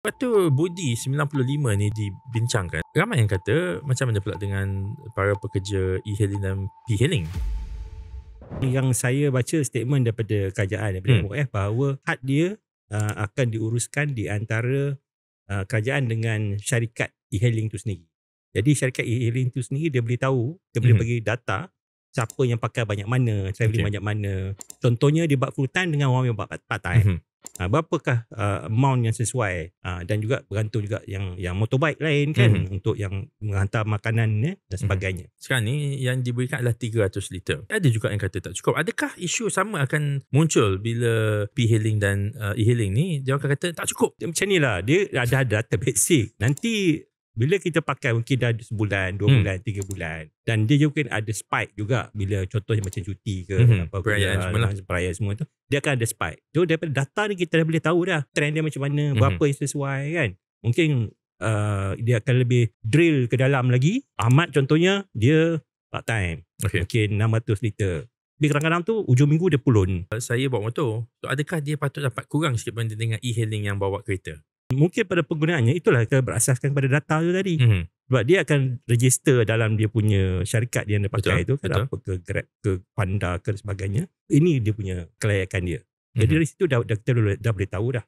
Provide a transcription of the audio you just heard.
Lepas tu Budi 95 ni dibincangkan. Ramai yang kata macam mana pula dengan para pekerja e-hailing dan p-hailing. Yang saya baca statement daripada kerajaan daripada MOF bahawa had dia akan diuruskan di antara kerajaan dengan syarikat e-hailing tu sendiri. Jadi syarikat e-hailing tu sendiri dia boleh tahu, dia boleh bagi data siapa yang pakai banyak mana, travelling banyak mana. Contohnya dia buat full time dengan orang yang buat part time. Berapakah amount yang sesuai, dan juga bergantung juga yang motorbike lain kan, untuk yang menghantar makanan dan sebagainya. Sekarang ni yang diberikan adalah 300 liter. Ada juga yang kata tak cukup. Adakah isu sama akan muncul bila p-hailing dan e-hailing ni dia akan kata tak cukup? Macam ni lah, dia ada data basic. Nanti bila kita pakai mungkin dah sebulan, 2 bulan, 3 bulan, dan dia juga ada spike juga bila contohnya macam cuti ke perayaan semua tu, dia akan ada spike. So daripada data ni kita dah boleh tahu dah trend dia macam mana, berapa yang sesuai kan. Mungkin dia akan lebih drill ke dalam lagi. Ahmad contohnya dia part time, mungkin 600 liter. Tapi kadang-kadang tu ujung minggu dia pulun. Saya bawa motor, so adakah dia patut dapat kurang sikit berbanding dengan e-hailing yang bawa kereta? Mungkin pada penggunaannya itulah berasaskan pada data tu tadi. Sebab dia akan register dalam dia punya syarikat dia yang dia pakai tu, apa ke Grab ke Panda ke sebagainya. Ini dia punya kelayakan dia. Jadi dari situ kita dah boleh tahu dah